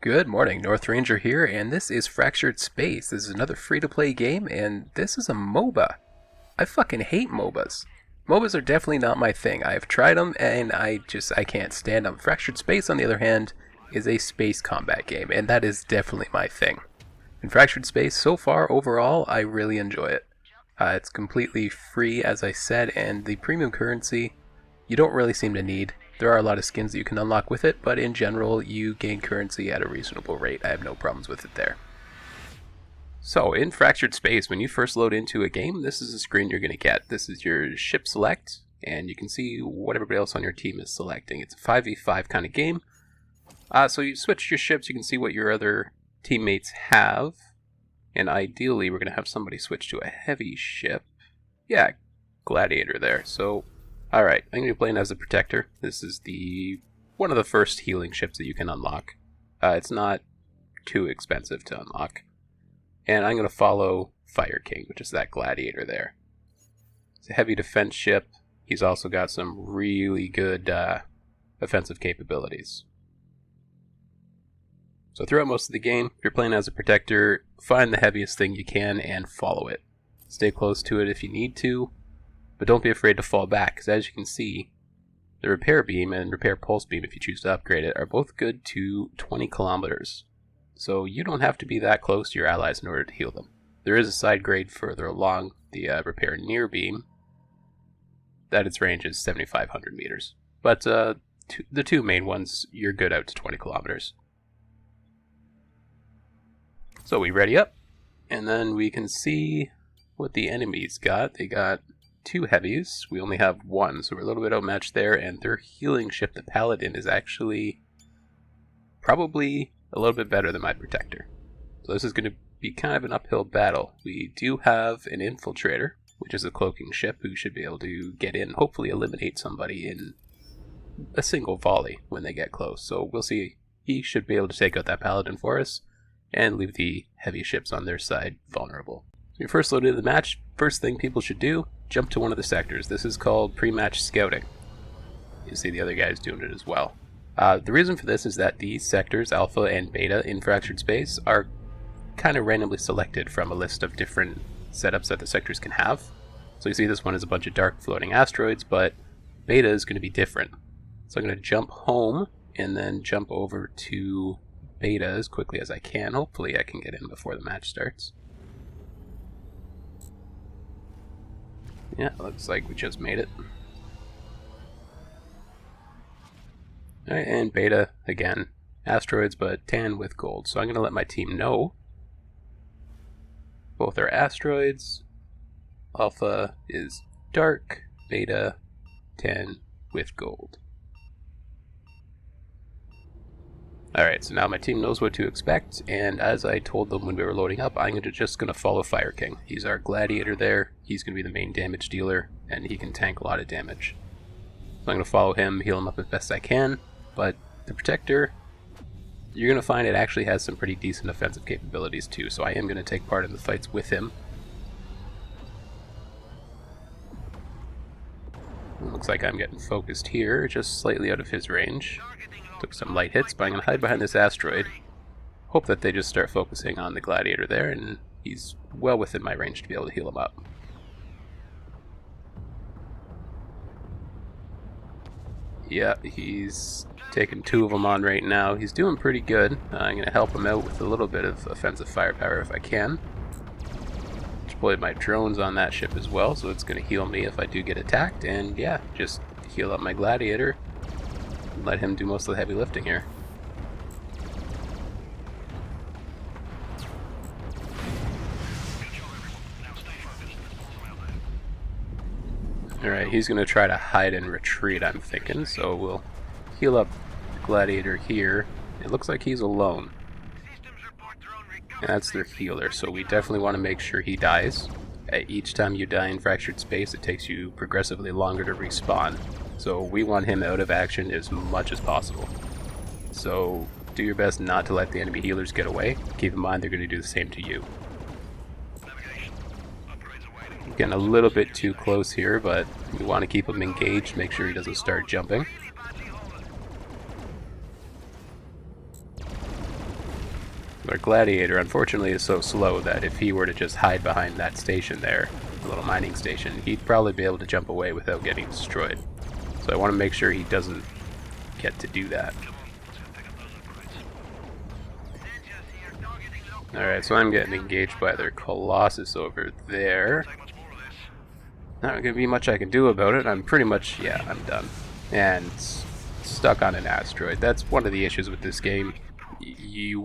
Good morning, NorthRanger here, and this is Fractured Space. This is another free-to-play game, and this is a MOBA. I fucking hate MOBAs. MOBAs are definitely not my thing. I've tried them, and I can't stand them. Fractured Space, on the other hand, is a space combat game, and that is definitely my thing. In Fractured Space, so far, overall, I really enjoy it. It's completely free, as I said, and the premium currency you don't really seem to need. There are a lot of skins that you can unlock with it, but in general, you gain currency at a reasonable rate. I have no problems with it there. So, in Fractured Space, when you first load into a game, this is the screen you're going to get. This is your ship select, and you can see what everybody else on your team is selecting. It's a 5v5 kind of game. So you switch your ships, you can see what your other teammates have. And ideally, we're going to have somebody switch to a heavy ship. Yeah, Gladiator there. So, alright, I'm going to be playing as a Protector. This is one of the first healing ships that you can unlock. It's not too expensive to unlock. And I'm going to follow Fire King, which is that Gladiator there. It's a heavy defense ship. He's also got some really good offensive capabilities. So throughout most of the game, if you're playing as a Protector, find the heaviest thing you can and follow it. Stay close to it if you need to, but don't be afraid to fall back, because as you can see, the Repair Beam and Repair Pulse Beam, if you choose to upgrade it, are both good to 20 kilometers. So you don't have to be that close to your allies in order to heal them. There is a side grade further along, the Repair Near Beam, that its range is 7,500 meters. But the two main ones, you're good out to 20 kilometers. So we ready up, and then we can see what the enemies got. They got 2 heavies. We only have 1, so we're a little bit outmatched there, and their healing ship, the Paladin, is actually probably a little bit better than my Protector. So this is going to be kind of an uphill battle. We do have an Infiltrator, which is a cloaking ship, who should be able to get in, hopefully eliminate somebody in a single volley when they get close. So we'll see. He should be able to take out that Paladin for us, and leave the heavy ships on their side vulnerable. When you first load into the match, first thing people should do, jump to one of the sectors. This is called pre-match scouting. You see the other guys doing it as well. The reason for this is that these sectors, Alpha and Beta in Fractured Space, are kind of randomly selected from a list of different setups that the sectors can have. So you see this one is a bunch of dark floating asteroids, but Beta is going to be different. So I'm going to jump home and then jump over to Beta as quickly as I can. Hopefully I can get in before the match starts. Yeah, looks like we just made it. Alright, and Beta, again, asteroids, but tan with gold. So I'm going to let my team know both are asteroids. Alpha is dark, Beta, tan with gold. Alright, so now my team knows what to expect, and as I told them when we were loading up, I'm just going to follow Fire King. He's our Gladiator there, he's going to be the main damage dealer, and he can tank a lot of damage. So I'm going to follow him, heal him up as best I can, but the Protector, you're going to find it actually has some pretty decent offensive capabilities too, so I am going to take part in the fights with him. It looks like I'm getting focused here, just slightly out of his range. Took some light hits, but I'm going to hide behind this asteroid. Hope that they just start focusing on the Gladiator there, and he's well within my range to be able to heal him up. Yeah, he's taking 2 of them on right now. He's doing pretty good. I'm going to help him out with a little bit of offensive firepower if I can. Deployed my drones on that ship as well, so it's going to heal me if I do get attacked, and yeah, just heal up my Gladiator. Let him do most of the heavy lifting here. Alright, he's going to try to hide and retreat, I'm thinking, so we'll heal up Gladiator here. It looks like he's alone. And that's their healer, so we definitely want to make sure he dies. Each time you die in Fractured Space, it takes you progressively longer to respawn. So we want him out of action as much as possible. So do your best not to let the enemy healers get away. Keep in mind they're going to do the same to you. Getting a little bit too close here, but we want to keep him engaged, make sure he doesn't start jumping. Our gladiator, unfortunately, is so slow that if he were to just hide behind that station there, the little mining station, he'd probably be able to jump away without getting destroyed. So I want to make sure he doesn't get to do that. Alright, so I'm getting engaged by their Colossus over there. Not gonna be much I can do about it. I'm pretty much, yeah, I'm done. And stuck on an asteroid. That's one of the issues with this game. You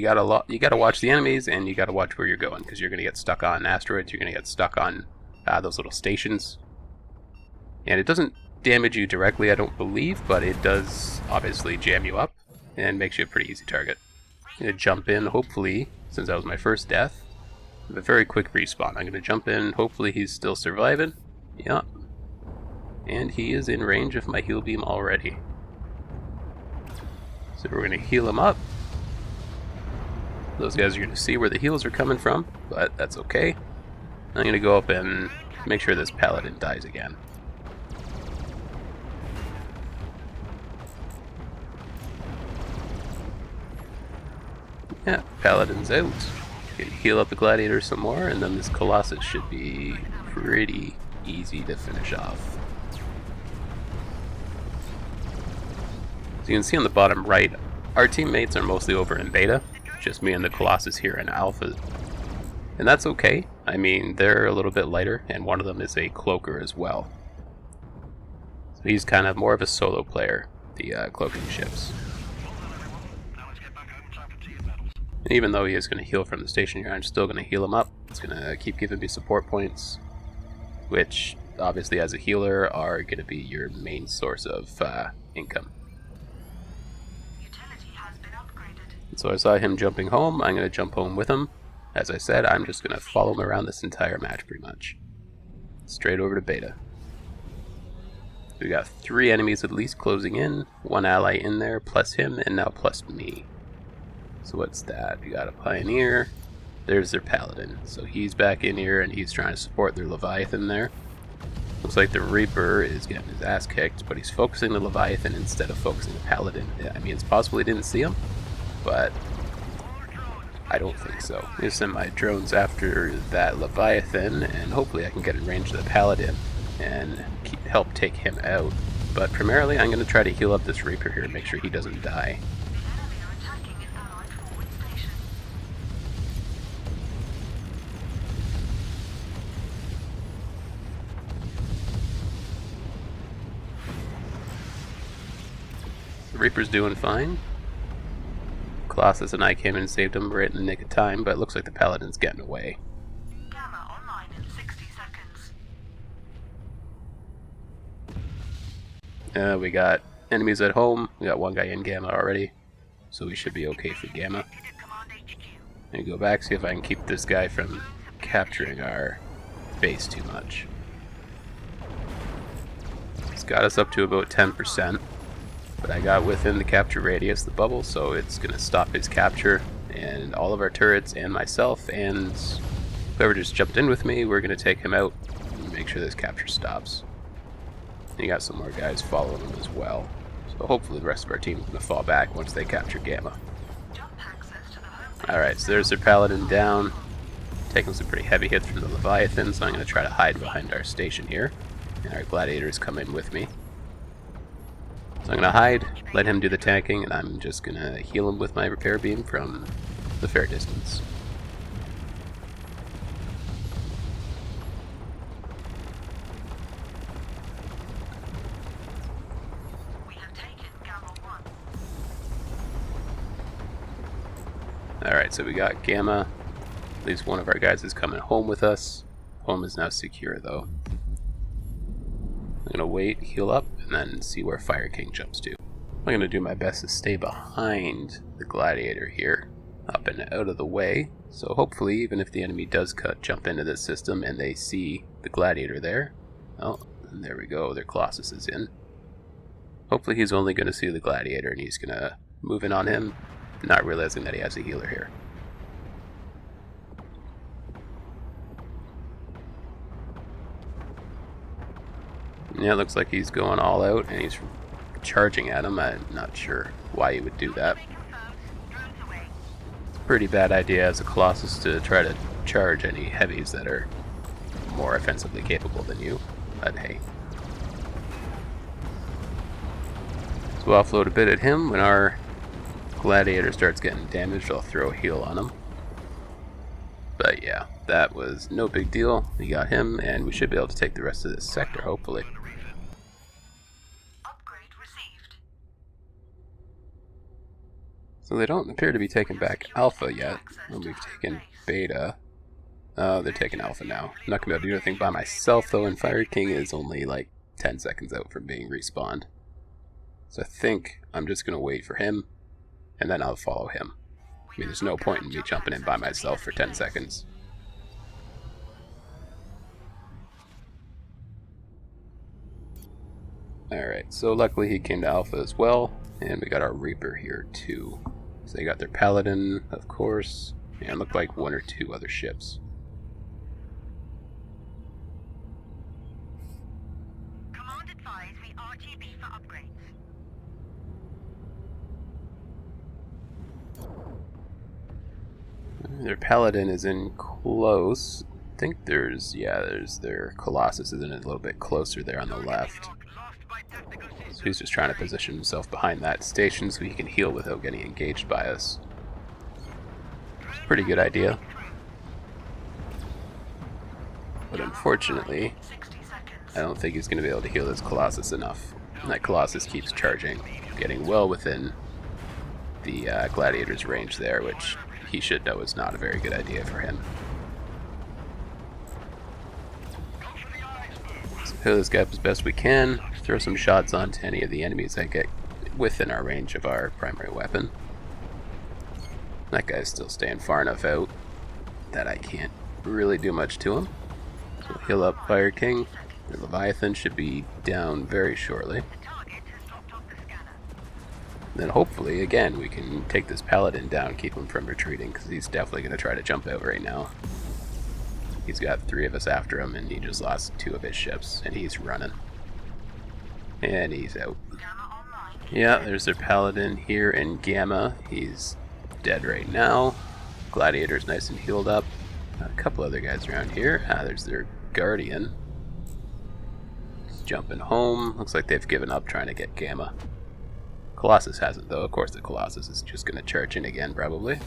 gotta watch the enemies, and you gotta watch where you're going, because you're gonna get stuck on asteroids. You're gonna get stuck on those little stations, and it doesn't damage you directly, I don't believe, but it does obviously jam you up and makes you a pretty easy target. I'm gonna jump in, hopefully, since that was my first death, with a very quick respawn. I'm gonna jump in, hopefully he's still surviving. Yeah. And he is in range of my heal beam already. So we're gonna heal him up. Those guys are gonna see where the heals are coming from, but that's okay. I'm gonna go up and make sure this paladin dies again. Yeah, paladin's out. Can heal up the gladiator some more, and then this Colossus should be pretty easy to finish off. So you can see on the bottom right, our teammates are mostly over in beta, just me and the Colossus here in alpha. And that's okay. I mean, they're a little bit lighter, and one of them is a cloaker as well. So he's kind of more of a solo player, the cloaking ships. And even though he is going to heal from the station here, I'm still going to heal him up. It's going to keep giving me support points, which obviously as a healer are going to be your main source of income. And so I saw him jumping home. I'm going to jump home with him. As I said, I'm just going to follow him around this entire match pretty much. Straight over to beta. We got 3 enemies at least closing in, 1 ally in there, plus him, and now plus me. So what's that? We got a Pioneer. There's their Paladin. So he's back in here and he's trying to support their Leviathan there. Looks like the Reaper is getting his ass kicked, but he's focusing the Leviathan instead of focusing the Paladin. Yeah, I mean, it's possible he didn't see him, but I don't think so. I'm going to send my drones after that Leviathan, and hopefully I can get in range of the Paladin and help take him out. But primarily I'm going to try to heal up this Reaper here and make sure he doesn't die. The Reaper's doing fine. Colossus and I came in and saved him right in the nick of time, but it looks like the Paladin's getting away. Gamma online in 60 seconds. We got enemies at home. We got 1 guy in Gamma already, so we should be okay for Gamma. I'm gonna go back, see if I can keep this guy from capturing our base too much. It's got us up to about 10%. But I got within the capture radius, the bubble, so it's going to stop his capture, and all of our turrets and myself and whoever just jumped in with me, we're going to take him out and make sure this capture stops. And you got some more guys following him as well. So hopefully the rest of our team is going to fall back once they capture Gamma. Alright, so there's their Paladin down. Taking some pretty heavy hits from the Leviathan, so I'm going to try to hide behind our station here. And our gladiators come in with me. So I'm going to hide, let him do the tanking, and I'm just going to heal him with my repair beam from the fair distance. We have taken Gamma 1. Alright, so we got Gamma. At least one of our guys is coming home with us. Home is now secure, though. I'm going to wait, heal up, and then see where Fire King jumps to. I'm going to do my best to stay behind the Gladiator here, up and out of the way. So hopefully, even if the enemy does jump into this system and they see the Gladiator there, oh, and there we go, their Colossus is in. Hopefully he's only going to see the Gladiator and he's going to move in on him, not realizing that he has a healer here. Yeah, it looks like he's going all out and he's charging at him. I'm not sure why he would do that. pretty bad idea as a Colossus to try to charge any heavies that are more offensively capable than you, but hey. So we'll offload a bit at him. When our gladiator starts getting damaged, I'll throw a heal on him. But yeah, that was no big deal. We got him, and we should be able to take the rest of this sector, hopefully. Upgrade received. So they don't appear to be taking back Alpha yet, and we've taken Beta. They're taking Alpha now. I'm not going to be able to do anything by myself, though, and Fire King is only like 10 seconds out from being respawned. So I think I'm just going to wait for him, and then I'll follow him. I mean, there's no point in me jumping in by myself for 10 seconds. Alright, so luckily he came to Alpha as well, and we got our Reaper here too. So they got their Paladin, of course, and looked like one or two other ships. Command advise we RTB for upgrades. Their Paladin is in close. I think there's their Colossus is in a little bit closer there on the left. So he's just trying to position himself behind that station so he can heal without getting engaged by us. It's a pretty good idea. But unfortunately, I don't think he's going to be able to heal this Colossus enough. And that Colossus keeps charging, getting well within the Gladiator's range there, which he should know is not a very good idea for him. So heal this guy up as best we can, throw some shots onto any of the enemies that get within our range of our primary weapon. That guy's still staying far enough out that I can't really do much to him. So heal up Fire King. The Leviathan should be down very shortly. Then hopefully, again, we can take this Paladin down, keep him from retreating, because he's definitely going to try to jump out right now. He's got 3 of us after him, and he just lost 2 of his ships, and he's running. And he's out. Yeah, there's their Paladin here in Gamma. He's dead right now. Gladiator's nice and healed up. Got a couple other guys around here. There's their Guardian. He's jumping home. Looks like they've given up trying to get Gamma. Colossus hasn't, though. Of course, the Colossus is just going to charge in again, probably.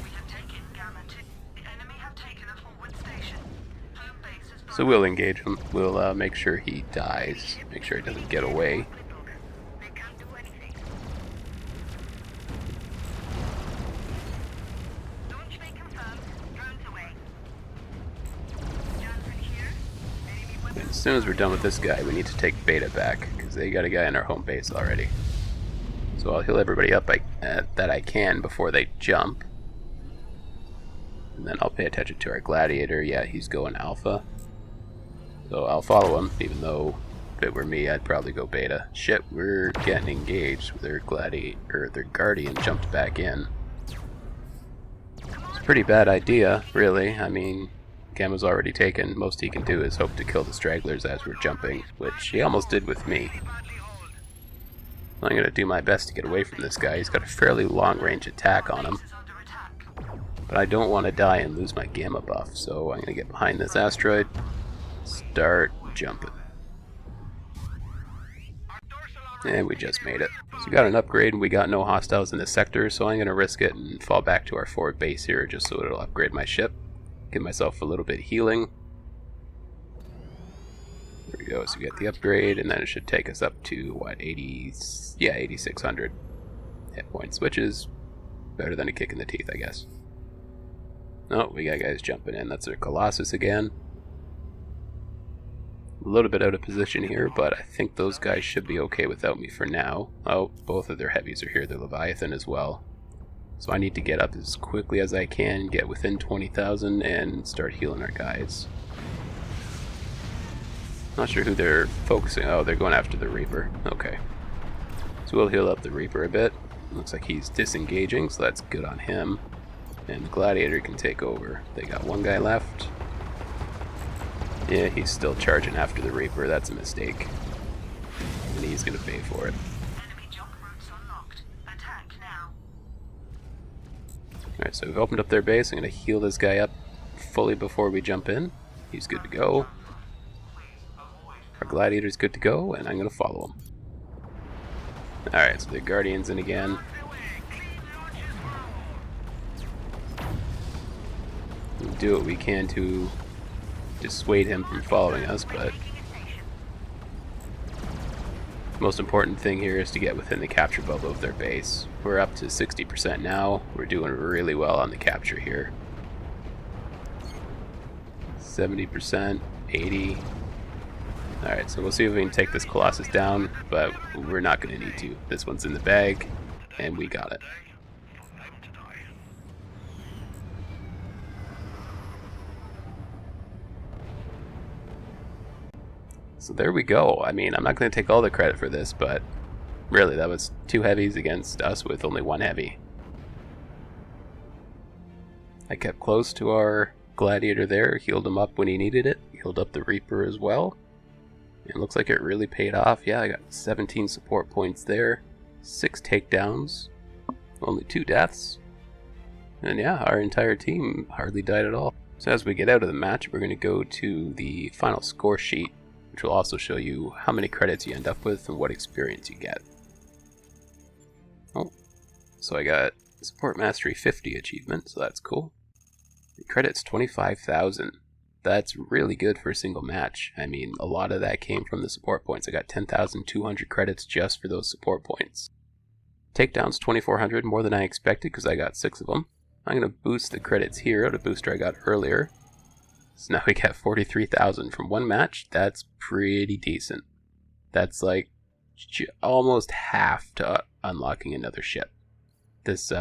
So we'll engage him. We'll make sure he dies. Make sure he doesn't get away. And as soon as we're done with this guy, we need to take Beta back, because they got a guy in our home base already. So I'll heal everybody up that I can before they jump. And then I'll pay attention to our Gladiator. Yeah, he's going Alpha. So I'll follow him, even though if it were me, I'd probably go Beta. Shit, we're getting engaged with their their Guardian jumped back in. It's a pretty bad idea, really. I mean, Gamma's already taken. Most he can do is hope to kill the stragglers as we're jumping, which he almost did with me. I'm going to do my best to get away from this guy. He's got a fairly long-range attack on him. But I don't want to die and lose my Gamma buff, so I'm going to get behind this asteroid, start jumping. And we just made it. So we got an upgrade and we got no hostiles in this sector, so I'm going to risk it and fall back to our forward base here just so it'll upgrade my ship. Give myself a little bit of healing. There we go, so we get the upgrade, and then it should take us up to, what, 8,600 hit points, which is better than a kick in the teeth, I guess. Oh, we got guys jumping in. That's our Colossus again. A little bit out of position here, but I think those guys should be okay without me for now. Oh, both of their heavies are here, their Leviathan as well. So I need to get up as quickly as I can, get within 20,000, and start healing our guys. Not sure who they're focusing. Oh, they're going after the Reaper. Okay. So we'll heal up the Reaper a bit. Looks like he's disengaging, so that's good on him. And the Gladiator can take over. They got one guy left. Yeah, he's still charging after the Reaper. That's a mistake. And he's going to pay for it. Alright, so we've opened up their base. I'm going to heal this guy up fully before we jump in. He's good to go. Our gladiator's good to go, and I'm going to follow him. Alright, so the Guardian's in again. We'll do what we can to dissuade him from following us, but the most important thing here is to get within the capture bubble of their base. We're up to 60% now. We're doing really well on the capture here. 70%, 80%. Alright, so we'll see if we can take this Colossus down, but we're not going to need to. This one's in the bag, and we got it. So there we go. I mean, I'm not going to take all the credit for this, but really, that was 2 heavies against us with only 1 heavy. I kept close to our gladiator there, healed him up when he needed it, healed up the Reaper as well. It looks like it really paid off. Yeah, I got 17 support points there, 6 takedowns, only 2 deaths. And yeah, our entire team hardly died at all. So as we get out of the match, we're going to go to the final score sheet, which will also show you how many credits you end up with and what experience you get. Oh, so I got Support Mastery 50 achievement, so that's cool. The credits 25,000. That's really good for a single match. I mean, a lot of that came from the support points. I got 10,200 credits just for those support points. Takedowns 2,400, more than I expected because I got 6 of them. I'm going to boost the credits here out of booster I got earlier. So now we got 43,000 from one match. That's pretty decent. That's like almost half to unlocking another ship. This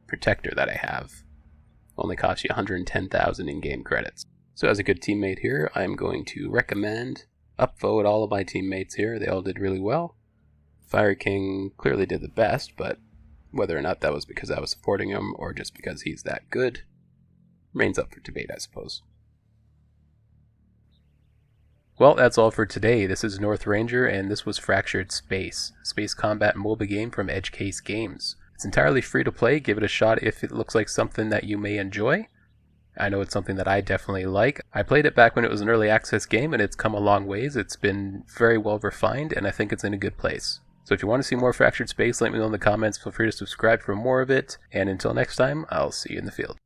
Protector that I have only costs you 110,000 in-game credits. So as a good teammate here, I'm going to recommend upvote all of my teammates here. They all did really well. Fire King clearly did the best, but whether or not that was because I was supporting him or just because he's that good remains up for debate, I suppose. Well, that's all for today. This is NorthRanger, and this was Fractured Space, a space combat MOBA game from Edge Case Games. It's entirely free to play. Give it a shot if it looks like something that you may enjoy. I know it's something that I definitely like. I played it back when it was an early access game, and it's come a long ways. It's been very well refined, and I think it's in a good place. So if you want to see more Fractured Space, let me know in the comments. Feel free to subscribe for more of it. And until next time, I'll see you in the field.